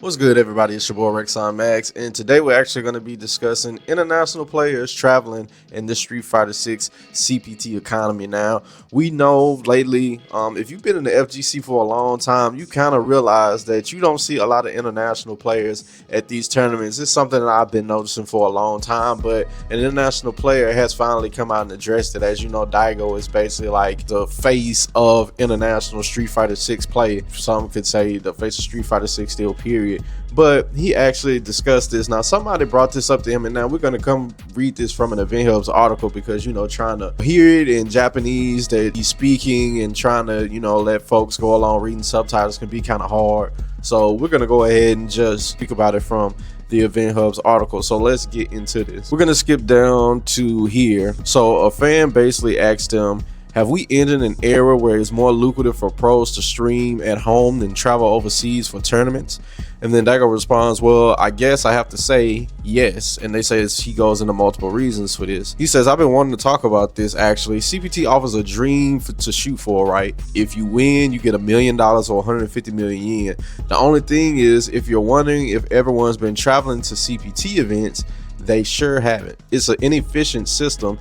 What's good, everybody? It's your boy Rexon Max, and today we're actually going to be discussing international players traveling in the Street Fighter 6 CPT economy. Now, we know lately, if you've been in the FGC for a long time, you kind of realize that you don't see a lot of international players at these tournaments. It's something that I've been noticing for a long time, but an international player has finally come out and addressed it. As you know, Daigo is basically like the face of international Street Fighter 6 play. Some could say the face of Street Fighter 6 still, period. But he actually discussed this. Now, somebody brought this up to him, and now we're going to come read this from an Event Hubs article because, trying to hear it in Japanese that he's speaking and trying to, let folks go along reading subtitles can be kind of hard. So we're going to go ahead and just speak about it from the Event Hubs article. So let's get into this. We're going to skip down to here. So a fan basically asked him, have we entered an era where it's more lucrative for pros to stream at home than travel overseas for tournaments? And then Daigo responds, well, I guess I have to say yes. And they say he goes into multiple reasons for this. He says, I've been wanting to talk about this actually. CPT offers a dream to shoot for, right? If you win, you get $1 million or 150 million yen. The only thing is, if you're wondering if everyone's been traveling to CPT events, they sure haven't. It's an inefficient system.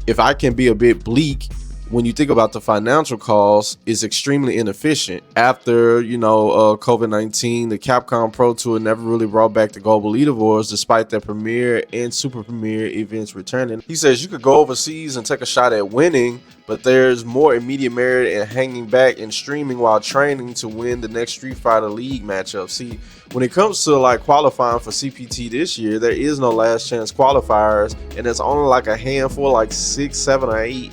If I can be a bit bleak, when you think about the financial costs, it's extremely inefficient. After, COVID-19, the Capcom Pro Tour never really brought back the global leaderboards despite their premier and super premier events returning. He says you could go overseas and take a shot at winning, but there's more immediate merit in hanging back and streaming while training to win the next Street Fighter League matchup. See, when it comes to like qualifying for CPT this year, there is no last chance qualifiers, and it's only like a handful, like 6, 7, or 8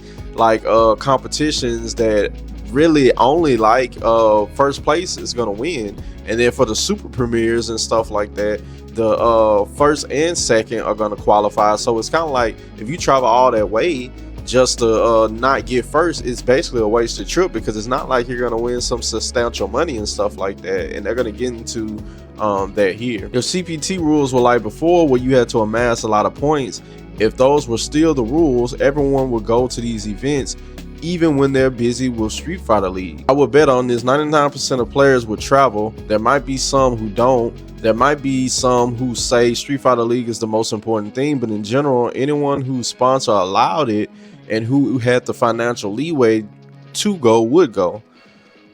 competitions that really only first place is gonna win. And then for the super premieres and stuff like that, the first and second are gonna qualify. So it's kind of like if you travel all that way just to not get first, it's basically a wasted trip, because it's not like you're gonna win some substantial money and stuff like that. And they're gonna get into that here. Your CPT rules were like before, where you had to amass a lot of points. If those were still the rules, everyone would go to these events even when they're busy with Street Fighter League. I would bet on this 99% of players would travel. There might be some who don't. There might be some who say Street Fighter League is the most important thing, but in general, anyone whose sponsor allowed it and who had the financial leeway to go would go.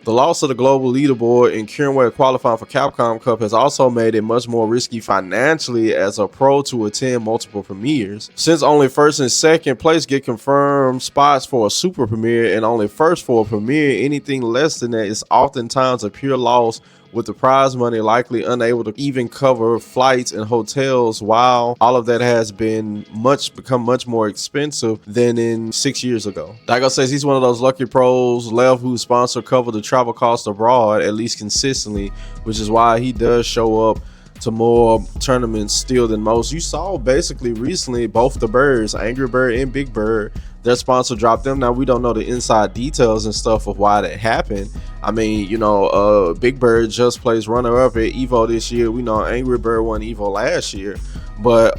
The loss of the global leaderboard and current way of qualifying for Capcom Cup has also made it much more risky financially as a pro to attend multiple premieres. Since only first and second place get confirmed spots for a super premiere and only first for a premiere, anything less than that is oftentimes a pure loss, with the prize money likely unable to even cover flights and hotels, while all of that has become much more expensive than in 6 years ago. Daigo says he's one of those lucky pros left whose sponsor covered the travel costs abroad, at least consistently, which is why he does show up to more tournaments still than most. You saw basically recently both the birds, Angry Bird and Big Bird, their sponsor dropped them. Now we don't know the inside details and stuff of why that happened. I mean, Big Bird just placed runner-up at Evo this year. We know Angry Bird won Evo last year. But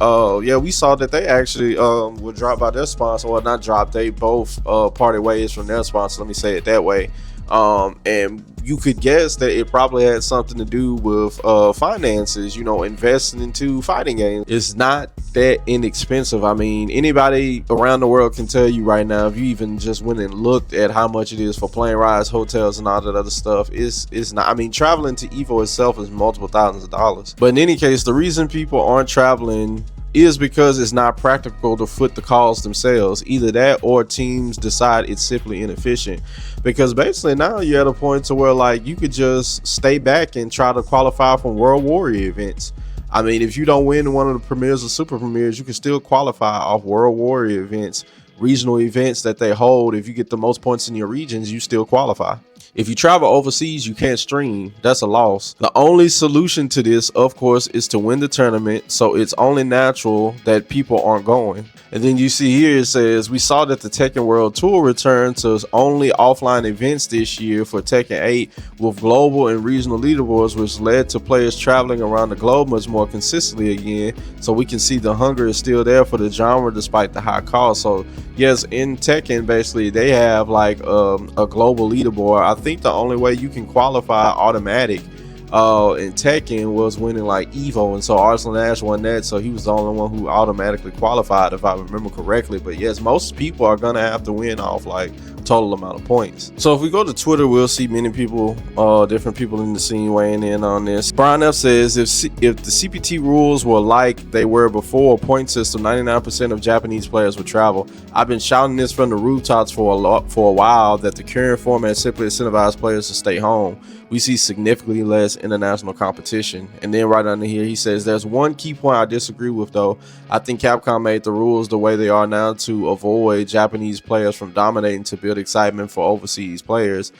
we saw that they actually were dropped by their sponsor. Well, not dropped, they both parted ways from their sponsor, let me say it that way. And you could guess that it probably had something to do with finances, investing into fighting games. It's not that inexpensive. I mean, anybody around the world can tell you right now, if you even just went and looked at how much it is for plane rides, hotels, and all that other stuff, it's not. I mean, traveling to Evo itself is multiple thousands of dollars. But in any case, the reason people aren't traveling is because it's not practical to foot the calls themselves. Either that or teams decide it's simply inefficient, because basically now you're at a point to where you could just stay back and try to qualify for World Warrior events. I mean, if you don't win one of the premieres or super premieres, you can still qualify off World Warrior events, regional events that they hold. If you get the most points in your regions, you still qualify. If you travel overseas, you can't stream. That's a loss. The only solution to this, of course, is to win the tournament. So it's only natural that people aren't going. And then you see here, it says, we saw that the Tekken World Tour returned to only offline events this year for Tekken 8 with global and regional leaderboards, which led to players traveling around the globe much more consistently again. So we can see the hunger is still there for the genre despite the high cost. So yes, in Tekken, basically, they have a global leaderboard. I think the only way you can qualify automatic in Tekken was winning like Evo, and so Arslan Ash won that, so he was the only one who automatically qualified, if I remember correctly. But yes, most people are gonna have to win off like total amount of points. So if we go to Twitter, we'll see many people, different people in the scene weighing in on this. Brian F says, if the CPT rules were like they were before a point system, 99% of Japanese players would travel. I've been shouting this from the rooftops for a while, that the current format simply incentivizes players to stay home. We see significantly less international competition. And then right under here, he says, there's one key point I disagree with though. I think Capcom made the rules the way they are now to avoid Japanese players from dominating, to build excitement for overseas players.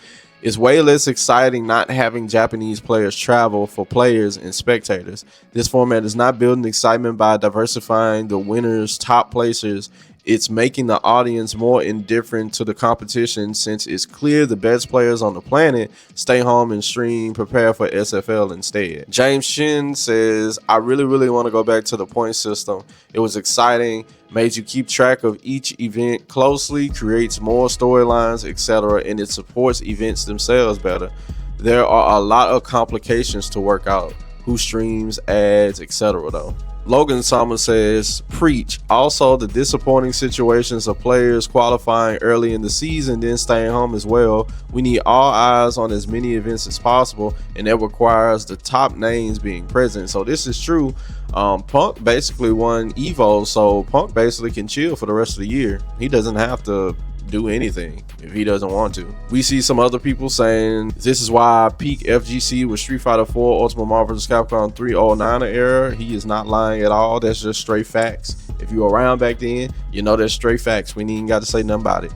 It's way less exciting not having Japanese players travel for players and spectators. This format is not building excitement by diversifying the winners, top placers. It's making the audience more indifferent to the competition, since it's clear the best players on the planet stay home and stream, prepare for SFL instead. James Shin says, I really want to go back to the point system. It was exciting, made you keep track of each event closely, creates more storylines, etc., and it supports events themselves better. There are a lot of complications to work out, who streams, ads, etc. though. Logan Sama says, preach. Also, the disappointing situations of players qualifying early in the season, then staying home as well. We need all eyes on as many events as possible, and that requires the top names being present. So this is true. Punk basically won Evo, so Punk basically can chill for the rest of the year. He doesn't have to do anything if he doesn't want to. We see some other people saying this is why peak FGC was Street Fighter 4 Ultimate Marvel vs. Capcom 309 era. He is not lying at all. That's just straight facts. If you were around back then, you know that's straight facts. We ain't even got to say nothing about it.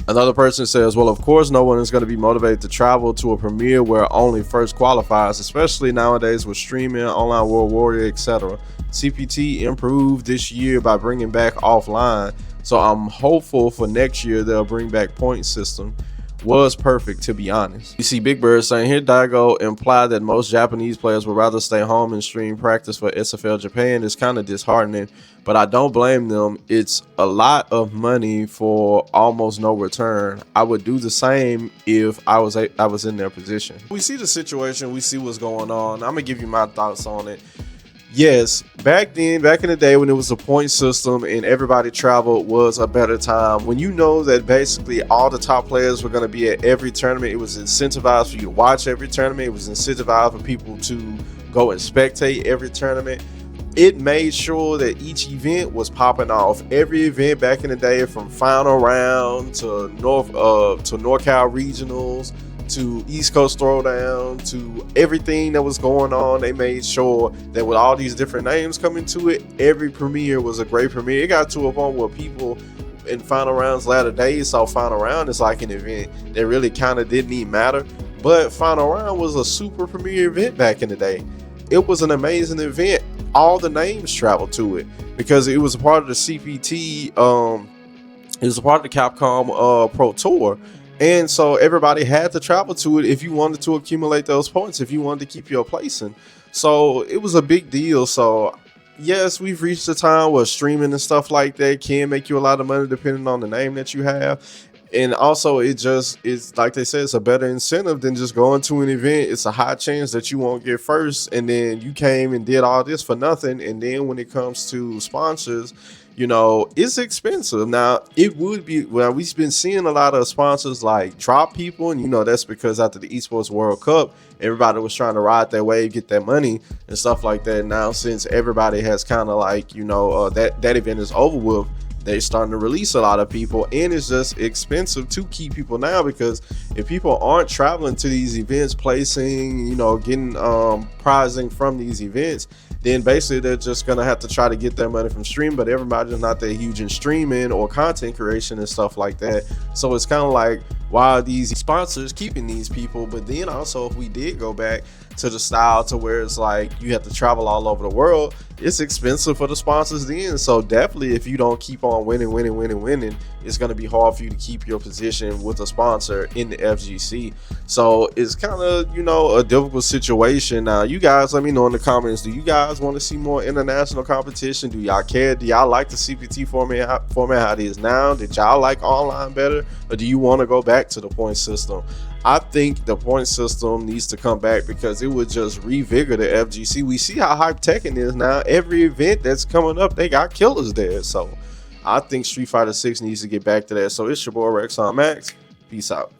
Another person says, well, of course no one is going to be motivated to travel to a premiere where only first qualifies, especially nowadays with streaming, online World Warrior, etc. CPT improved this year by bringing back offline, so I'm hopeful for next year they'll bring back point system. Was perfect, to be honest. You see Big Bird saying, here Daigo implied that most Japanese players would rather stay home and stream practice for SFL Japan. Is kind of disheartening, but I don't blame them. It's a lot of money for almost no return. I would do the same if I was in their position. We see the situation, we see what's going on. I'm gonna give you my thoughts on it. Yes, back then, back in the day when it was a point system and everybody traveled, was a better time. When you know that basically all the top players were going to be at every tournament, it was incentivized for you to watch every tournament. It was incentivized for people to go and spectate every tournament. It made sure that each event was popping off. Every event back in the day, from final round to NorCal regionals, to East Coast Throwdown, to everything that was going on, they made sure that with all these different names coming to it, every premiere was a great premiere. It got to a point where people in final rounds latter days saw final round as like an event that really kind of didn't even matter. But final round was a super premiere event back in the day. It was an amazing event. All the names traveled to it because it was a part of the CPT. It was a part of the Capcom Pro Tour. And so everybody had to travel to it if you wanted to accumulate those points, if you wanted to keep your placing. So it was a big deal. So yes, we've reached a time where streaming and stuff like that can make you a lot of money depending on the name that you have. And also it's like they said, it's a better incentive than just going to an event. It's a high chance that you won't get first, and then you came and did all this for nothing. And then when it comes to sponsors, you know, it's expensive. Now, it would be, well, we've been seeing a lot of sponsors like drop people, and you know, that's because after the Esports World Cup, everybody was trying to ride their wave, get that money and stuff like that. Now, since everybody has kind of like, you know, that event is over with, they're starting to release a lot of people, and it's just expensive to keep people now, because if people aren't traveling to these events, placing, you know, getting prizing from these events, then basically they're just gonna have to try to get their money from stream. But everybody's not that huge in streaming or content creation and stuff like that. So it's kind of like, why are these sponsors keeping these people? But then also, if we did go back to the style to where it's like you have to travel all over the world, it's expensive for the sponsors then. So definitely, if you don't keep on winning, it's going to be hard for you to keep your position with a sponsor in the FGC. So it's kind of, you know, a difficult situation. Now, you guys, let me know in the comments, do you guys want to see more international competition? Do y'all care? Do y'all like the CPT format how it is now? Did y'all like online better, or do you want to go back to the point system? I think the point system needs to come back because it would just revigor the FGC. We see how hype Tekken is now. Every event that's coming up, they got killers there. So I think Street Fighter 6 needs to get back to that. So it's your boy Rex on Max. Peace out.